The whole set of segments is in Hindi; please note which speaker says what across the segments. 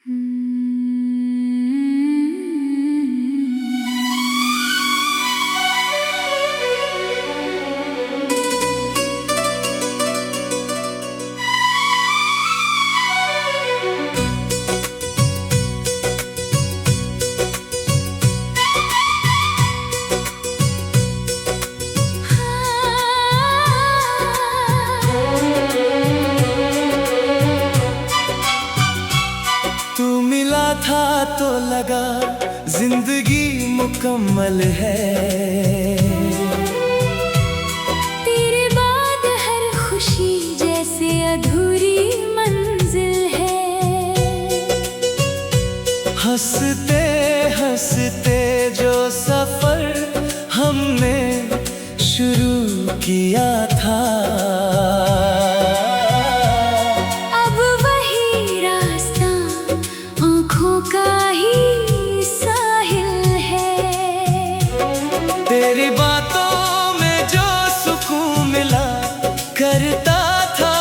Speaker 1: तू मिला था तो लगा जिंदगी मुकम्मल है।
Speaker 2: तेरे बाद हर खुशी जैसे अधूरी मंजिल है।
Speaker 1: हंसते हंसते जो सफर हमने शुरू किया था,
Speaker 2: अब वही रास्ता आँखों का ही साहिल है।
Speaker 1: तेरी बातों में जो सुकून मिला करता था,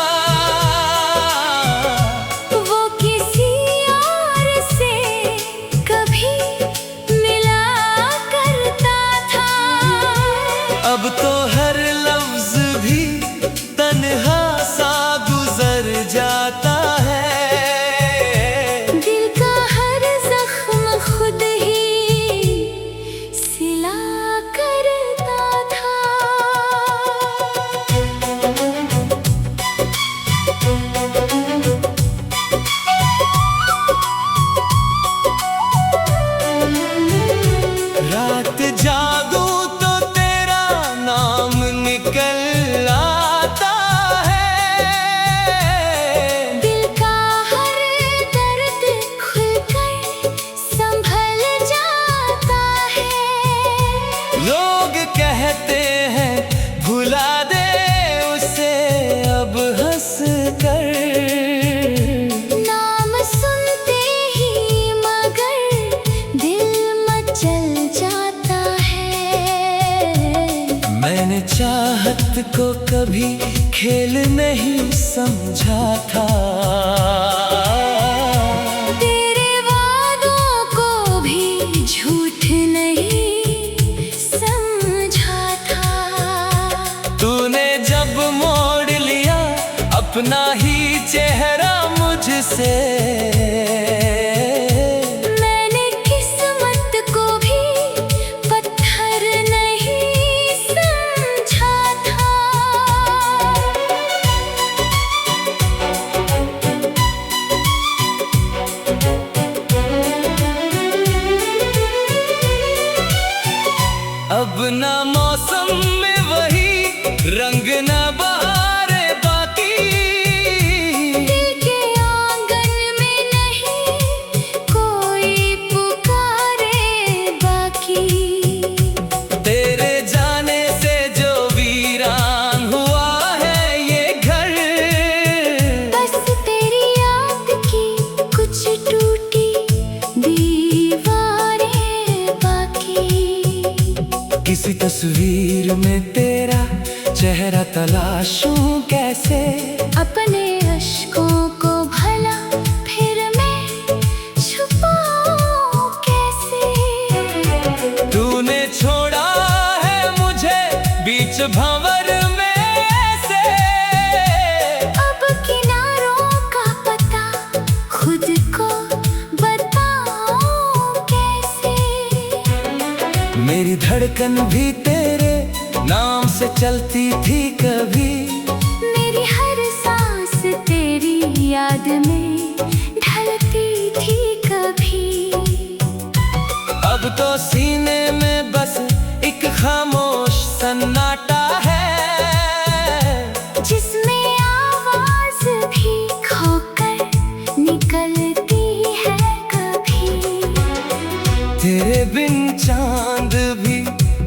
Speaker 2: वो किसी और से कभी मिला करता था।
Speaker 1: अब तो हर लफ्ज भी तन्हा सा गुजर जाता है।
Speaker 2: दिल का हर जख्म खुद ही सिला करता था।
Speaker 1: रात जागूं तो तेरा नाम निकल आता है।
Speaker 2: दिल का हर दर्द खुलकर संभल जाता है।
Speaker 1: लोग कहते हैं भुला दे उसे अब हंस कर।
Speaker 2: नाम सुनते ही मगर दिल मचल जाता है।
Speaker 1: मैंने चाहत को कभी खेल नहीं समझा था।
Speaker 2: तेरे वादों को भी झूठ नहीं समझा था।
Speaker 1: तूने जब मोड़ लिया अपना ही चेहरा मुझसे,
Speaker 2: मैंने किस्मत को भी पत्थर नहीं समझा था।
Speaker 1: अब ना मौसम में वही रंग ना बहारे बाकी।
Speaker 2: दिल के आंगन में नहीं कोई पुकारे बाकी।
Speaker 1: तेरे जाने से जो वीरान हुआ है ये घर,
Speaker 2: बस तेरी याद की कुछ टूटी दीवारें बाकी।
Speaker 1: किसी तस्वीर में तेरा चेहरा तलाशूं कैसे,
Speaker 2: अपने अश्कों को भला फिर मैं छुपाऊं कैसे।
Speaker 1: तूने छोड़ा है मुझे बीच भंवर में से।
Speaker 2: अब किनारों का पता खुद को बताऊं कैसे।
Speaker 1: मेरी धड़कन भी तेरे नाम से चलती थी कभी।
Speaker 2: मेरी हर सांस तेरी याद में ढलती थी कभी।
Speaker 1: अब तो सीने में बस एक खामोश सन्नाटा है,
Speaker 2: जिसमें आवाज भी खोकर निकलती है कभी।
Speaker 1: तेरे बिन चांद भी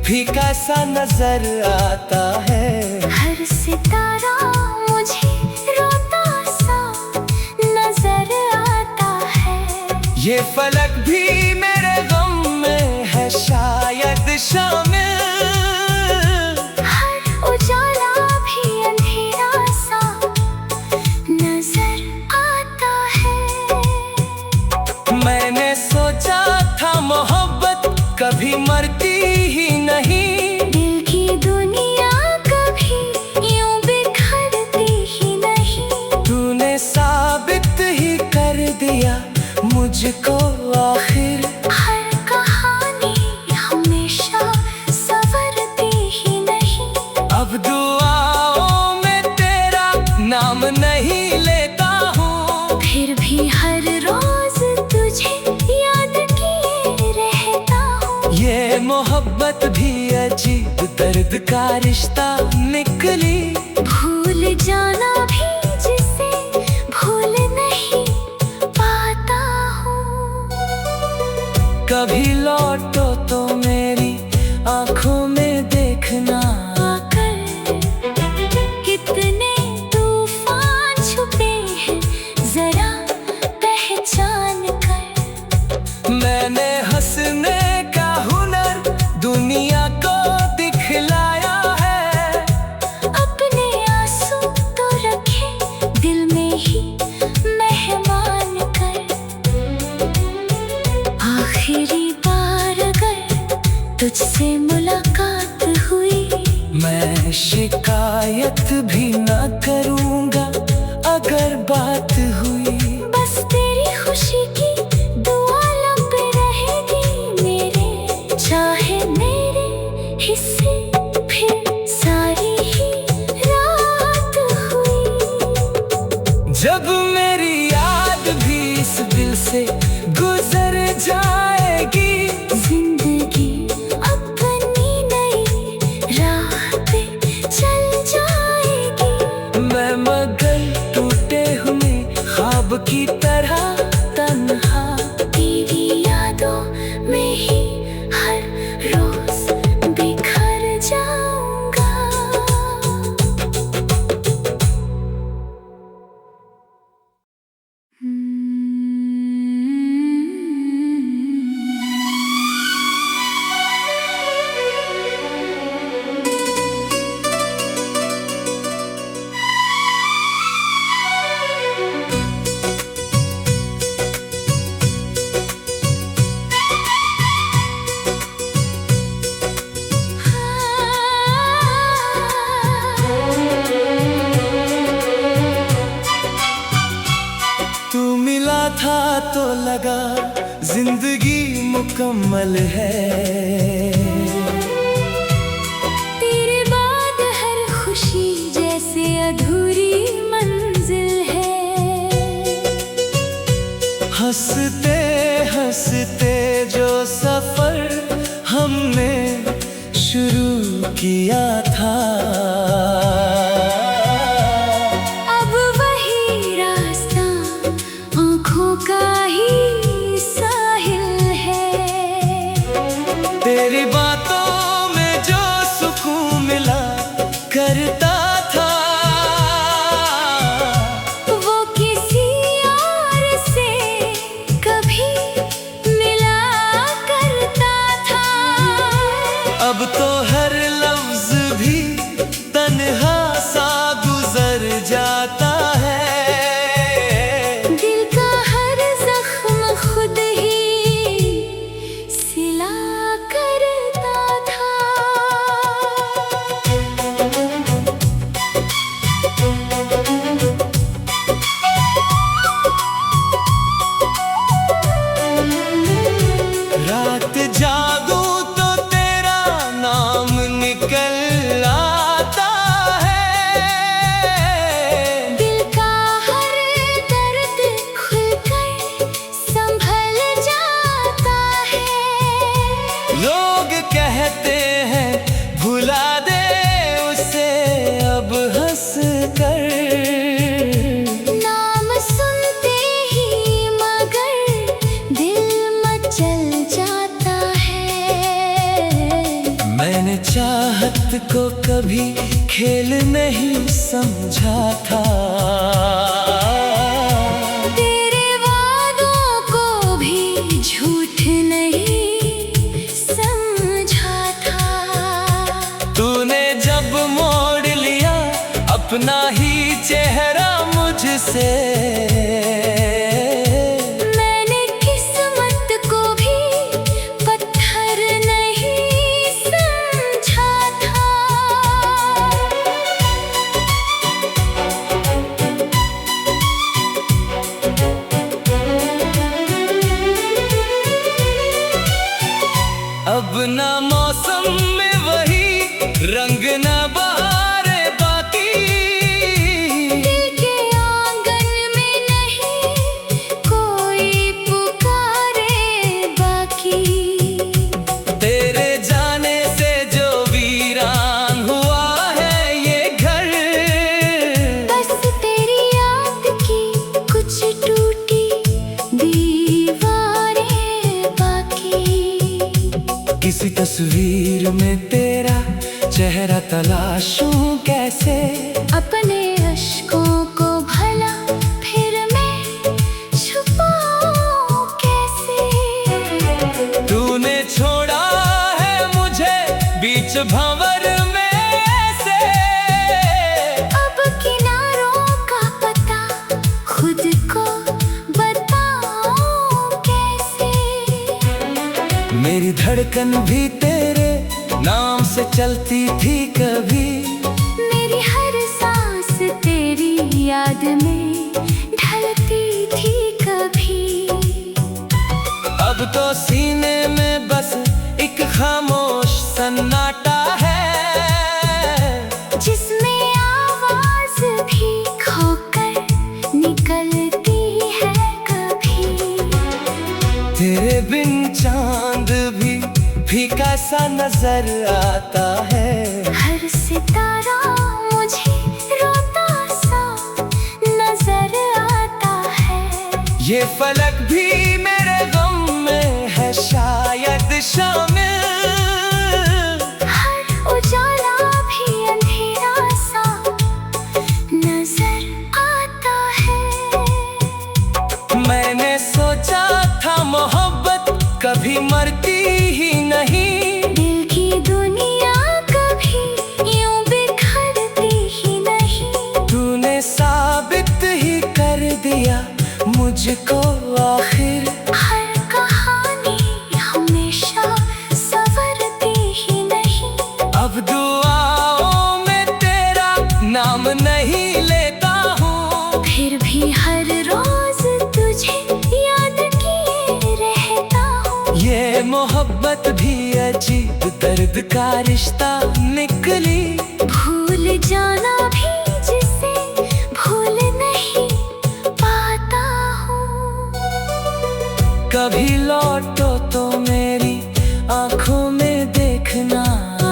Speaker 1: फीका सा नजर आता है।
Speaker 2: हर सितारा मुझे रोता सा नजर आता है।
Speaker 1: ये फलक भी मेरे गम में है शायद शामिल।
Speaker 2: हर उजाला भी अंधेरा सा नजर आता है।
Speaker 1: कभी मरती ही नहीं।
Speaker 2: दिल की दुनिया कभी यूं बिखरती ही नहीं।
Speaker 1: तूने साबित ही कर दिया मुझको आखिर।
Speaker 2: हर कहानी हमेशा संवरती ही नहीं।
Speaker 1: अब दुआओं में तेरा नाम नहीं लेता हूँ,
Speaker 2: फिर भी हर रोज तुझे याद किए रहता हूँ।
Speaker 1: ये मोहब्बत भी अजीब दर्द का रिश्ता निकली।
Speaker 2: भूल जाना भी जिसे भूल नहीं पाता हूँ।
Speaker 1: कभी लौटो तो मेरी आंखों में देखना।
Speaker 2: आकर कितने तूफान छुपे हैं जरा पहचान कर।
Speaker 1: मैंने हंसने का हुनर दुनिया को दिखलाया है।
Speaker 2: अपने आंसू तो रखे दिल में ही मेहमान कर। आखिरी बार अगर तुझसे मुलाकात हुई,
Speaker 1: मैं शिकायत भी ना करूँगा अगर बात हुई।
Speaker 2: बस तेरी खुशी की दुआ लब पे रहेगी मेरे। चाहे मेरे हिस्से फिर सारी ही रात हुई।
Speaker 1: जब मेरी याद भी इस दिल से गुजर जाएगी,
Speaker 2: जिंदगी अपनी नई राह पे चल जाएगी।
Speaker 1: मैं मगर टूटे हुए ख्वाब की तरह तन्हा।
Speaker 2: तेरी यादों में ही हर रोज बिखर जाऊंगा।
Speaker 1: तू मिला था तो लगा जिंदगी मुकम्मल है।
Speaker 2: तेरे बाद हर खुशी जैसे अधूरी मंजिल है।
Speaker 1: हंसते हंसते जो सफर हमने शुरू किया था,
Speaker 2: अब वही रास्ता आँखों का ही साहिल है।
Speaker 1: तेरी बातों में जो सुकून मिला करता था,
Speaker 2: वो किसी और से कभी मिला करता था।
Speaker 1: अब तो हर लफ्ज भी तन्हा सा गुजर जाता है।
Speaker 2: दिल का हर जख्म खुद ही सिला करता था।
Speaker 1: रात जागूं तो तेरा नाम निकल आता है।
Speaker 2: दिल का हर दर्द खुलकर संभल जाता है।
Speaker 1: लोग कहते हैं भुला दे उसे अब हंस कर।
Speaker 2: नाम सुनते ही मगर दिल मचल जाता है।
Speaker 1: मैंने चाहत को कभी खेल नहीं समझा था।
Speaker 2: तेरे वादों को भी झूठ नहीं समझा था।
Speaker 1: तूने जब मोड़ लिया अपना ही चेहरा मुझसे,
Speaker 2: मैंने किस्मत को भी पत्थर नहीं
Speaker 1: तस्वीर में तेरा चेहरा तलाशूं कैसे।
Speaker 2: अपने अश्कों को भला फिर मैं छुपाऊं कैसे।
Speaker 1: तूने छोड़ा है मुझे बीच भंवर में ऐसे।
Speaker 2: अब किनारों का पता खुद को बताऊं कैसे।
Speaker 1: मेरी धड़कन भी तेरे नाम से चलती थी कभी।
Speaker 2: मेरी हर सांस तेरी याद में ढलती थी कभी।
Speaker 1: अब तो सीने में बस एक खामोश सन्नाटा है,
Speaker 2: जिसमें आवाज भी खोकर निकलती है कभी।
Speaker 1: तेरे बिन चांद भी फीका सा नजर आता है।
Speaker 2: हर सितारा मुझे रोता सा नजर आता है।
Speaker 1: ये फलक भी मेरे गम में है शायद शामिल।
Speaker 2: हर उजाला भी अंधेरा सा नजर आता है।
Speaker 1: मैंने सोचा था मोहब्बत कभी मरती ही नहीं।
Speaker 2: दिल की दुनिया कभी यूं बिखरती ही नहीं।
Speaker 1: तूने साबित ही कर दिया मुझको आखिर।
Speaker 2: हर कहानी हमेशा संवरती ही नहीं।
Speaker 1: अब दुआओं में तेरा नाम नहीं लेता हूँ।
Speaker 2: फिर भी हर रोज तुझे याद किए रहता हूँ।
Speaker 1: ये मोहब्बत भी अजीब दर्द का रिश्ता निकली।
Speaker 2: भूल जाना भी जिसे भूल नहीं पाता हूँ।
Speaker 1: कभी लौटो तो मेरी आंखों में देखना।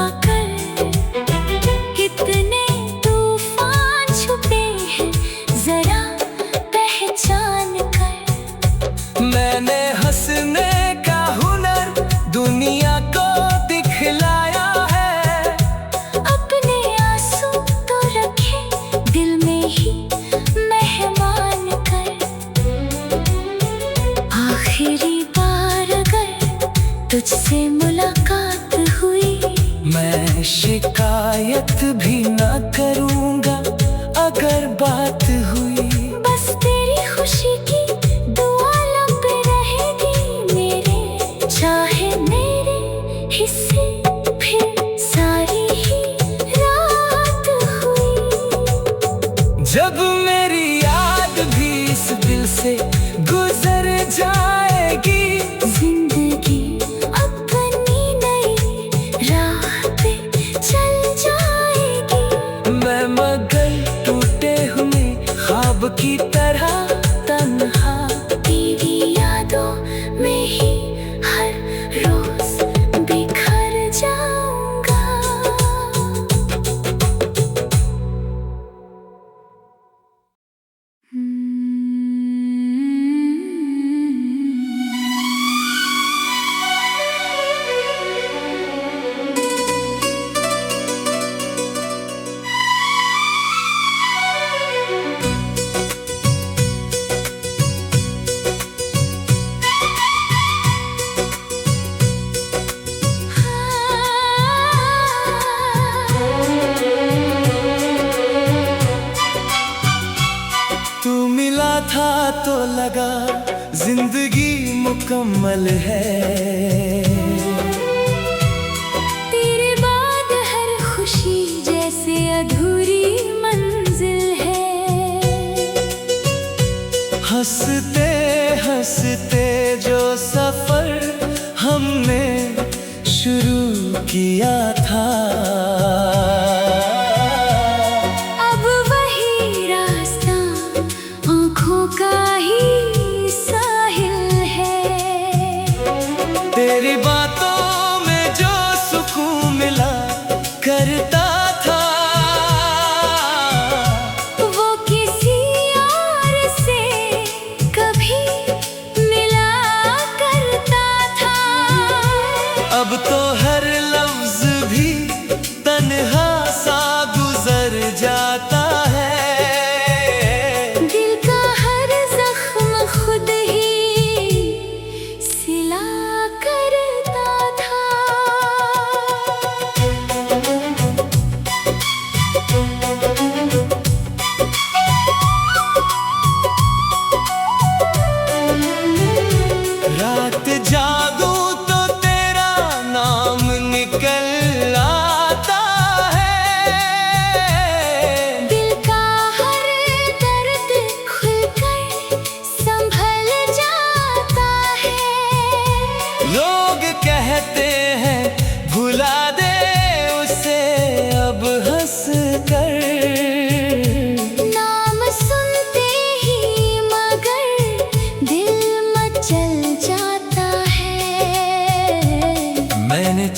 Speaker 2: आकर कितने तूफान छुपे हैं जरा पहचान कर।
Speaker 1: मैंने हंसने का हुनर दुनिया को दिखलाया है।
Speaker 2: अपने आंसू तो रखे दिल में ही मेहमान कर। आखिरी बार अगर तुझसे मुलाकात हुई,
Speaker 1: मैं शिकायत भी ना करूँगा अगर बात हुई।
Speaker 2: बस तेरी खुशी की दुआ लब रहेगी मेरे। चाहे मेरे हिस्से फिर सारी ही रात हुई।
Speaker 1: जब मेरी याद भी इस दिल से गुजर जाएगी।
Speaker 2: जिंदगी अपनी नई राह पे चल जाएगी।
Speaker 1: मैं मगर टूटे हुए ख्वाब की तरह तन्हा।
Speaker 2: तेरी यादों में ही हर रोज बिखर जाऊंगा।
Speaker 1: तू मिला था तो लगा जिंदगी मुकम्मल है।
Speaker 2: तेरे बाद हर खुशी जैसे अधूरी मंजिल है।
Speaker 1: हंसते हंसते जो सफर हमने शुरू किया था,
Speaker 2: अब वही रास्ता आँखों का ही साहिल है।
Speaker 1: तेरी बातों में जो सुकून मिला करता था,
Speaker 2: वो किसी और से कभी मिला करता था।
Speaker 1: अब तो हर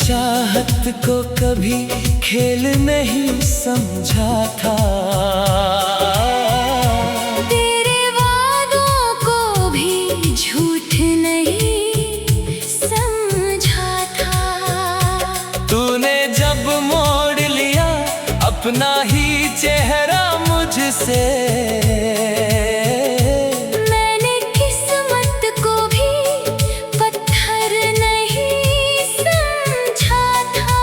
Speaker 1: चाहत को कभी खेल नहीं समझा था।
Speaker 2: तेरे वादों को भी झूठ नहीं समझा था।
Speaker 1: तूने जब मोड़ लिया अपना ही चेहरा मुझसे,
Speaker 2: मैंने किस्मत को भी पत्थर नहीं समझा था।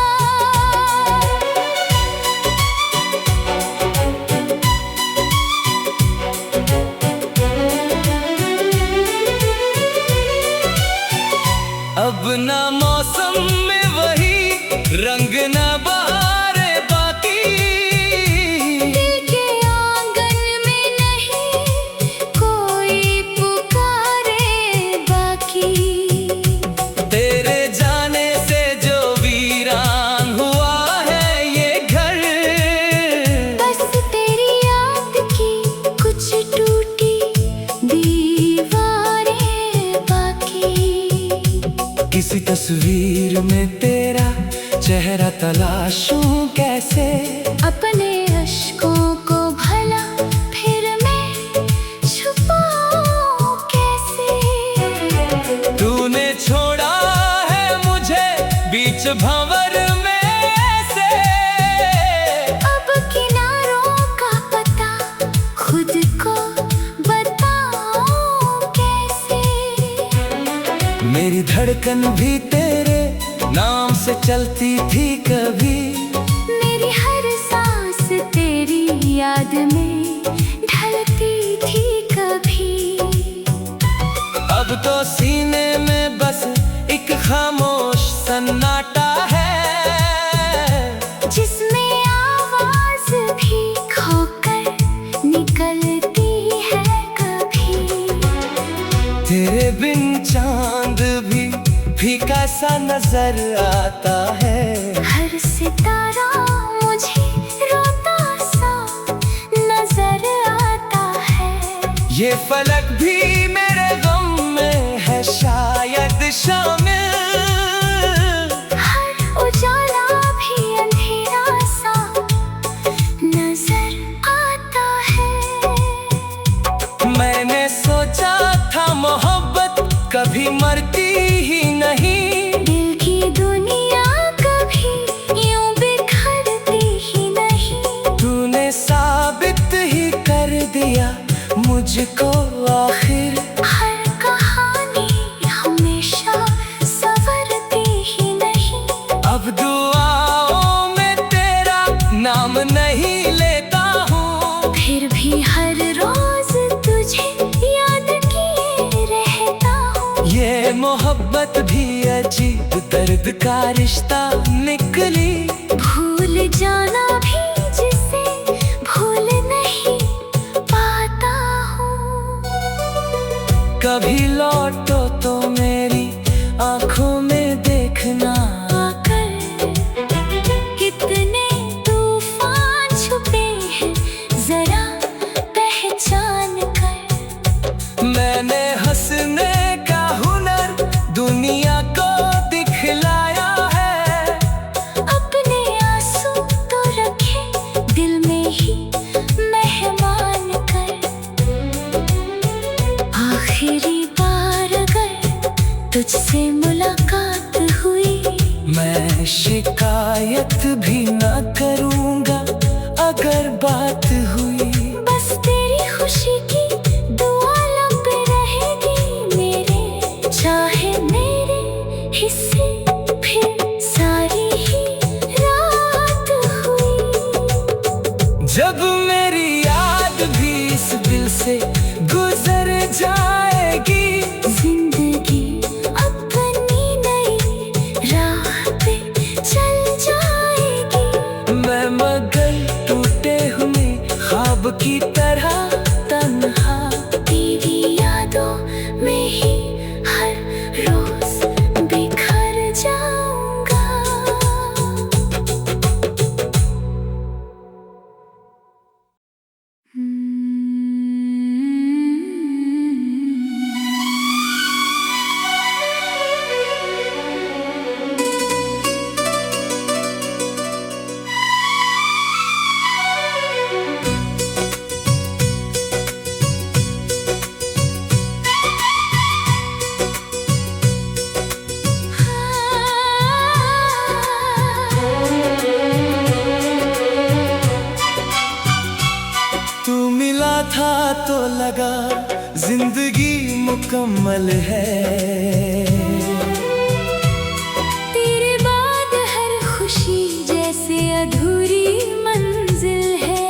Speaker 1: अब ना मौसम में वही रंग ना बहारे बाकी,
Speaker 2: दिल के आंगन में नहीं कोई पुकारे बाकी।
Speaker 1: तेरे जाने से जो वीरान हुआ है ये घर,
Speaker 2: बस तेरी याद की कुछ टूटी दीवारें बाकी।
Speaker 1: किसी तस्वीर में तेरा चेहरा तलाशूं कैसे,
Speaker 2: अपने अश्कों को भला फिर मैं छुपाऊं कैसे।
Speaker 1: तूने छोड़ा है मुझे बीच भंवर में ऐसे,
Speaker 2: अब किनारों का पता खुद को बताऊं कैसे।
Speaker 1: मेरी धड़कन भी तेरे नाम से चलती थी कभी,
Speaker 2: मेरी हर सांस तेरी याद में ढलती थी कभी।
Speaker 1: अब तो सीने में बस एक खामोश सन्नाटा है,
Speaker 2: जिसमें आवाज भी खोकर निकलती है कभी।
Speaker 1: तेरे बिन चांद भी फीका सा नजर आता है।
Speaker 2: हर सितारा मुझे रोता सा नजर आता है।
Speaker 1: ये फलक भी मेरे गम में है शायद शामिल,
Speaker 2: हर उजाला भी अंधेरा सा नजर आता है।
Speaker 1: मैंने सोचा था मोहब्बत कभी मरती ही नहीं,
Speaker 2: दिल की दुनिया कभी यूं बिखरती ही नहीं।
Speaker 1: तूने साबित ही कर दिया मुझको आखिर,
Speaker 2: हर कहानी हमेशा संवरती ही नहीं।
Speaker 1: अब दुआओं में तेरा नाम नहीं लेता हूँ,
Speaker 2: फिर भी हर रोज तुझे याद किए रहता हूँ।
Speaker 1: ये मोहब्बत भी अजीब दर्द का रिश्ता निकली।
Speaker 2: भूल जाना भी जिसे भूल नहीं पाता हूँ।
Speaker 1: कभी लौटो तो मेरी आंखों में देखना,
Speaker 2: आकर कितने तूफान छुपे हैं जरा पहचान कर।
Speaker 1: मैंने हंसने का हुनर दुनिया को दिखलाया है,
Speaker 2: अपने आंसू तो रखे दिल में ही मेहमान कर। आखिरी बार अगर तुझसे मुलाकात हुई,
Speaker 1: मैं शिकायत भी ना करूँगा अगर बात हुई।
Speaker 2: बस तेरी खुशी की दुआ लब पे रहेगी मेरे, चाहे मेरे हिस्से फिर सारी ही रात हुई।
Speaker 1: जब मेरी याद भी इस दिल से गुजर जाएगी,
Speaker 2: जिंदगी अपनी नई राह पे चल जाएगी।
Speaker 1: मैं मगर टूटे हुए ख्वाब की तरह तन्हा,
Speaker 2: तेरी यादों में ही हर रोज बिखर
Speaker 1: मुकम्मल है।
Speaker 2: तेरे बाद हर खुशी जैसे अधूरी मंजिल है।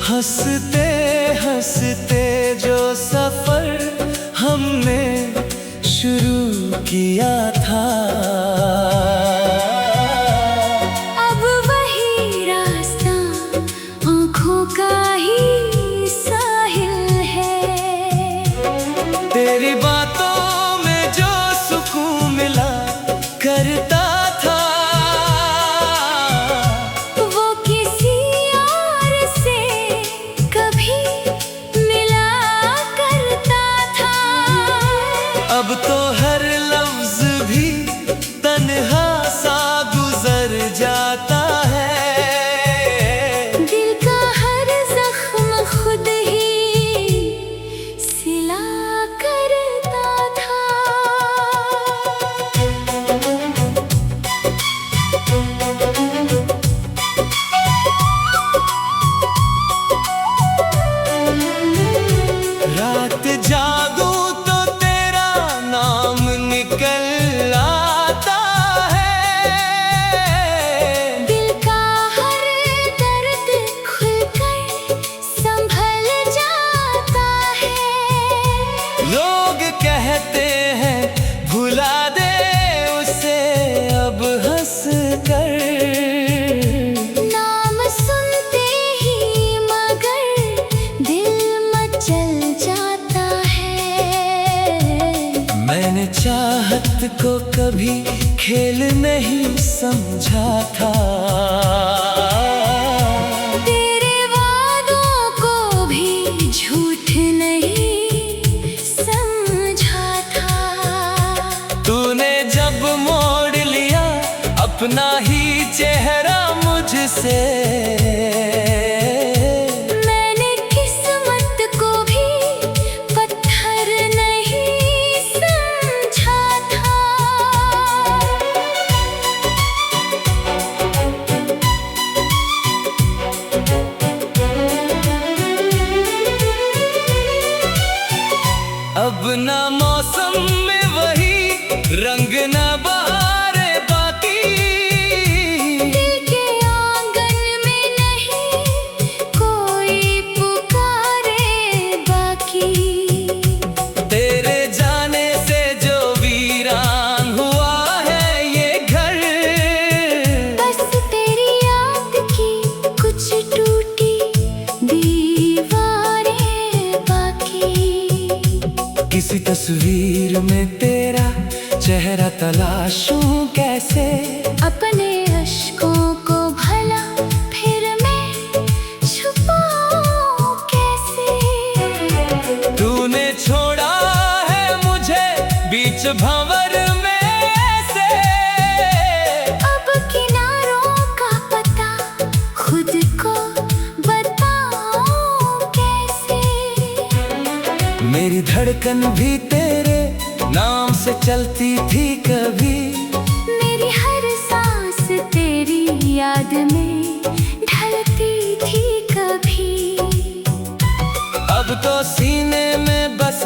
Speaker 1: हंसते हंसते जो सफर हमने शुरू किया था,
Speaker 2: अब वही रास्ता आँखों का ही साहिल है।
Speaker 1: तेरी बातों में जो सुकून मिला करता था,
Speaker 2: वो किसी और से कभी मिला करता था।
Speaker 1: अब तो हर लफ्ज भी तन्हा सा गुजर जाता है।
Speaker 2: दिल का हर जख्म खुद ही सिला करता था।
Speaker 1: रात जागूं तो तेरा नाम निकल आता है।
Speaker 2: दिल का हर दर्द खुलकर संभल जाता है।
Speaker 1: लोग कहते हैं भुला दे उसे अब हंस कर,
Speaker 2: नाम सुनते ही मगर दिल मचल जाता है।
Speaker 1: मैंने चाहत को कभी खेल नहीं समझा था।
Speaker 2: तेरे वादों को भी झूठ नहीं समझा था।
Speaker 1: तूने जब मोड़ लिया अपना ही चेहरा मुझसे,
Speaker 2: मैंने किस्मत को भी पत्थर नहीं समझा था।
Speaker 1: अब ना मौसम में वही रंग ना बहारे बाकी।
Speaker 2: दिल के आंगन में नहीं कोई पुकारे बाकी।
Speaker 1: तेरे जाने से जो वीरान हुआ है ये घर,
Speaker 2: बस तेरी याद की कुछ टूटी दीवारें बाकी।
Speaker 1: किसी तस्वीर में तेरा चेहरा तलाशूं कैसे,
Speaker 2: अपने अश्कों को भला फिर मैं छुपाऊं कैसे।
Speaker 1: तूने छोड़ा है मुझे बीच भंवर में से,
Speaker 2: अब किनारों का पता खुद को बताऊं कैसे।
Speaker 1: मेरी धड़कन भी तेरे नाम से चलती थी कभी।
Speaker 2: मेरी हर सांस तेरी याद में ढलती थी कभी।
Speaker 1: अब तो सीने में बस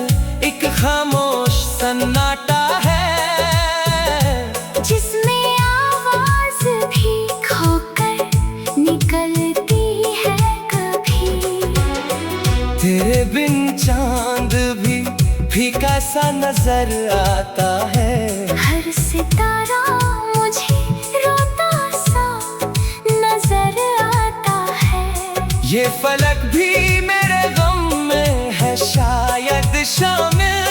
Speaker 1: एक खामोश सन्नाटा है,
Speaker 2: जिसमें आवाज भी खोकर निकलती है कभी।
Speaker 1: तेरे बिन चांद भी फीका सा नजर आता है।
Speaker 2: हर सितारा मुझे रोता सा नजर आता है।
Speaker 1: ये फलक भी मेरे गम में है शायद शामिल।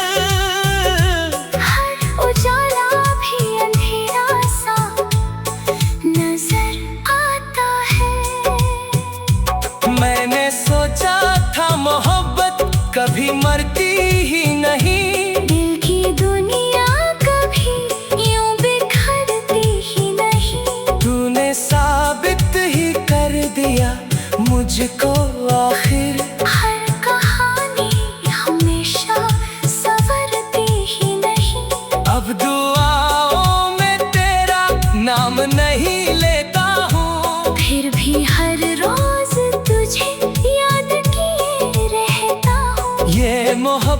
Speaker 2: हर उजाला भी अंधेरा सा नजर आता है।
Speaker 1: मैंने सोचा था मोहब्बत कभी मरती ही नहीं,
Speaker 2: दिल की दुनिया कभी यूं बिखरती ही नहीं।
Speaker 1: तूने साबित ही कर दिया मुझको आखिर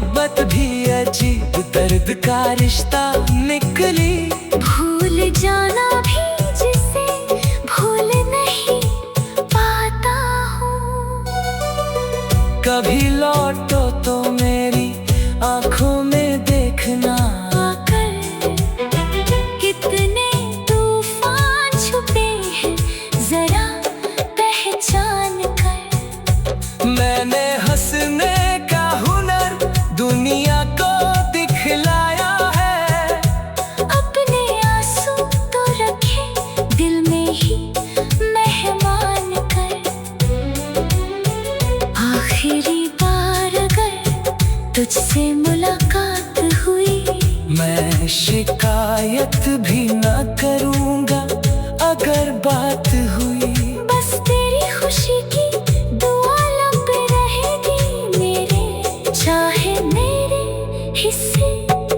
Speaker 1: मोहब्बत भी अजीब दर्द का रिश्ता निकली।
Speaker 2: भूल जाना भी जिसे भूल नहीं पाता हूँ।
Speaker 1: कभी लौटो तो मेरी आंखों में देखना,
Speaker 2: आकर कितने तूफान छुपे हैं जरा पहचान कर।
Speaker 1: मैंने हंसने का हुनर दुनिया को दिखलाया है।
Speaker 2: अपने आंसू तो रखे दिल में ही मेहमान कर। आखिरी बार अगर तुझसे मुलाकात हुई,
Speaker 1: मैं शिकायत भी ना करूँगा अगर बात हुई।
Speaker 2: बस तेरी खुशी की दुआ लब रहेगी मेरे, चाहे मेरे हिस्से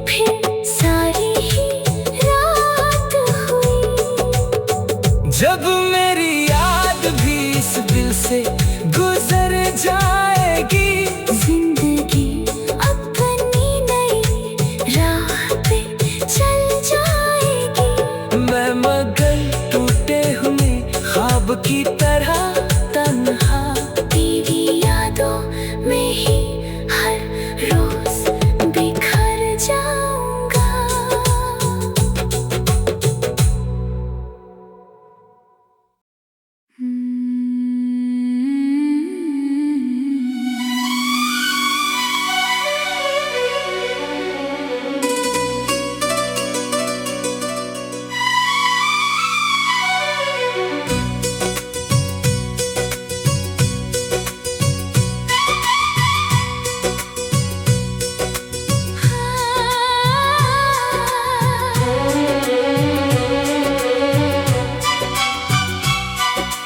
Speaker 2: फिर सारी ही रात हुई।
Speaker 1: जब मेरी याद भी इस दिल से गुजर जाएगी,
Speaker 2: जिंदगी अपनी नई राह पे चल जाएगी।
Speaker 1: मैं मगर टूटे हुए ख्वाब की तरह तन्हा,
Speaker 2: तेरी यादों में ही हर रोज बिखर जाऊंगा।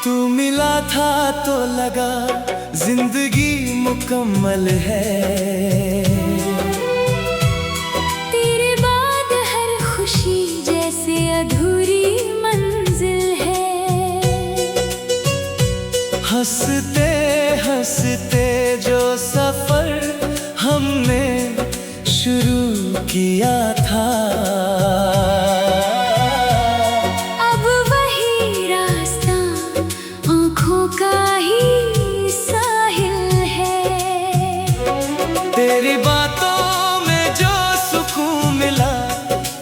Speaker 1: तू मिला था तो लगा जिंदगी मुकम्मल है।
Speaker 2: तेरे बाद हर खुशी जैसे अधूरी मंजिल है।
Speaker 1: हंसते हंसते जो सफर हमने शुरू किया था,
Speaker 2: अब वही रास्ता आँखों का ही साहिल है।
Speaker 1: तेरी बातों में जो सुकून मिला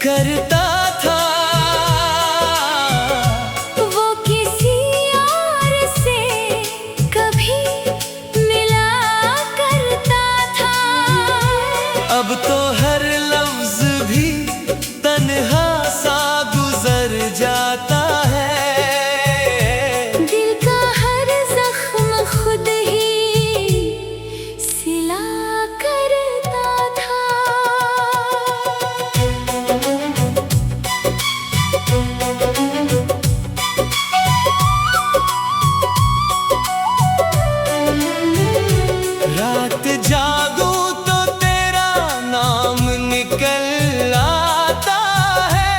Speaker 1: करता था,
Speaker 2: वो किसी और से कभी मिला करता था।
Speaker 1: अब तो हर लफ्ज भी तन्हा सा गुजर जाता है।
Speaker 2: दिल का हर जख्म खुद ही सिला करता था।
Speaker 1: रात जागूं तो तेरा नाम निकल आता है।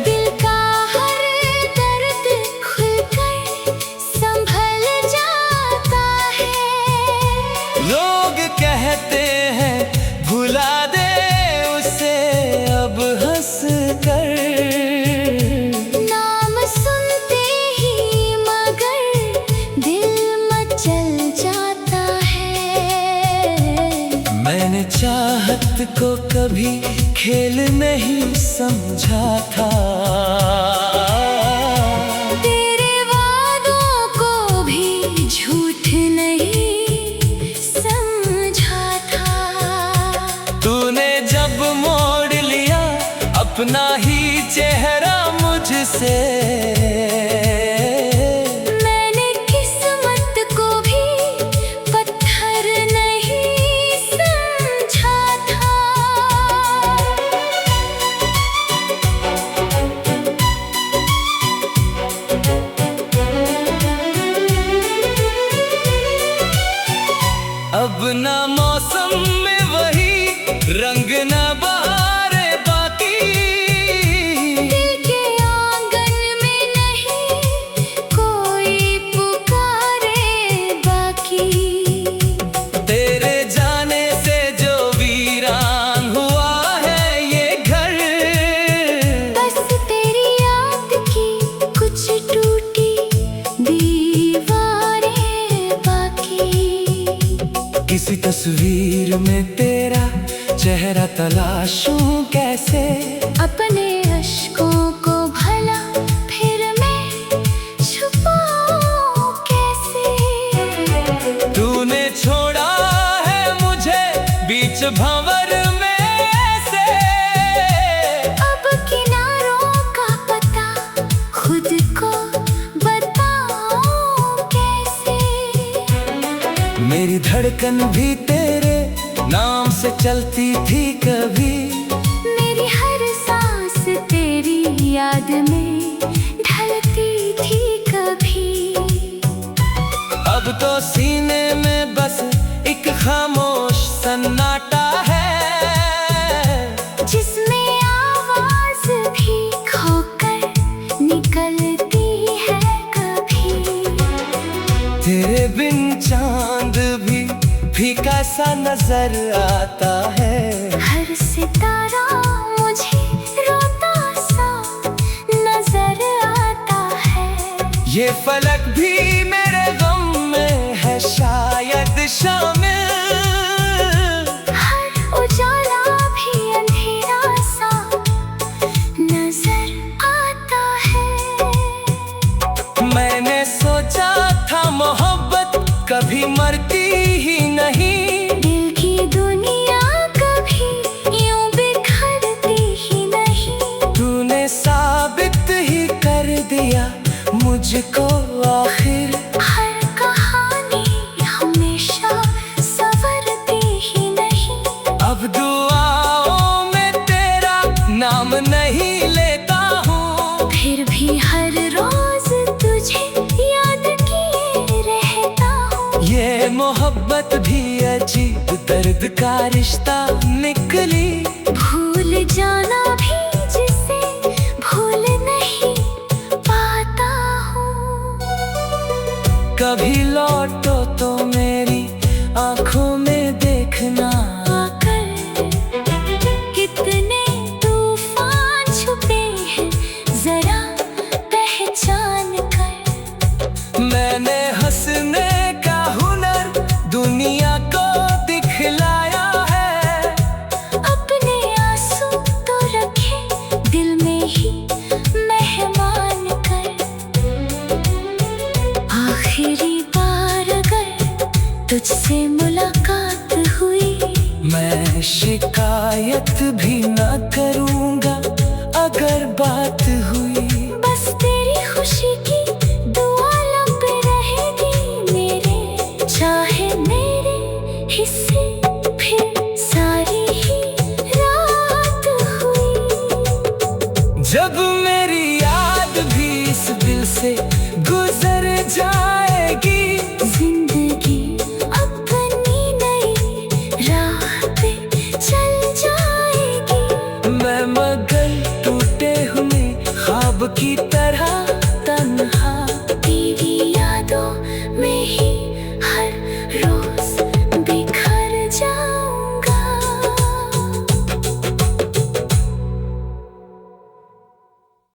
Speaker 2: दिल का हर दर्द खुलकर संभल जाता है।
Speaker 1: लोग कहते हैं भुला दे उसे अब हंस कर।
Speaker 2: नाम सुनते ही मगर दिल मचल जाता है।
Speaker 1: मैंने चाहत को कभी खेल नहीं समझा था।
Speaker 2: तेरे वादों को भी झूठ नहीं समझा था।
Speaker 1: तूने जब मोड़ लिया अपना ही चेहरा मुझसे,
Speaker 2: मैंने किस्मत को भी पत्थर नहीं समझा था।
Speaker 1: अब ना मौसम में वही रंग ना बहारे बाकी।
Speaker 2: दिल के आंगन में नहीं कोई पुकारे बाकी।
Speaker 1: तेरे जाने में तेरा चेहरा तलाशूं कैसे,
Speaker 2: अपने अश्कों को भला फिर मैं छुपाऊं कैसे।
Speaker 1: तूने छोड़ा है मुझे बीच भंवर में से,
Speaker 2: अब किनारों का पता खुद को बताऊं कैसे।
Speaker 1: मेरी धड़कन भी तेरे नाम से चलती थी कभी,
Speaker 2: मेरी हर सांस तेरी याद में ढलती थी कभी।
Speaker 1: अब तो सीने में बस एक खामोश सन्नाटा है,
Speaker 2: जिसमें आवाज भी खोकर निकलती है कभी।
Speaker 1: तेरे बिन चांद भी फीका सा नजर आता है,
Speaker 2: हर सितारा मुझे रोता सा नजर आता है।
Speaker 1: ये फलक भी मेरे गम में है शायद शामिल,
Speaker 2: हर उजाला भी अंधेरा सा नजर आता है।
Speaker 1: मैंने सोचा था मोहब्बत कभी मरती ही नहीं,
Speaker 2: दिल की दुनिया कभी यूं बिखरती ही नहीं।
Speaker 1: तूने साबित ही कर दिया मुझको आखिर,
Speaker 2: हर कहानी हमेशा संवरती ही नहीं।
Speaker 1: अब दुआओं में तेरा नाम नहीं लेता हूँ,
Speaker 2: फिर भी हर रोज तुझे याद किए रहता हूँ।
Speaker 1: ये मोहब्बत भी अजीब दर्द का रिश्ता निकली,
Speaker 2: भूल जाना भी जिसे भूल नहीं पाता हूँ।
Speaker 1: कभी लौटो तो मेरी आंखों में देखना,
Speaker 2: आकर कितने तूफान छुपे हैं जरा पहचान कर।
Speaker 1: मैंने हंसने का हुनर दुनिया को दिखलाया है,
Speaker 2: अपने आंसू तो रखे दिल में ही मेहमान कर। आखिरी बार अगर तुझसे मुलाकात हुई,
Speaker 1: मैं शिकायत भी न करूँगा अगर बात हुई।
Speaker 2: बस तेरी खुशी की दुआ लब रहेगी मेरे, चाहे मेरे हिस्से फिर सारी ही रात हुई।
Speaker 1: जब मेरी याद भी इस दिल से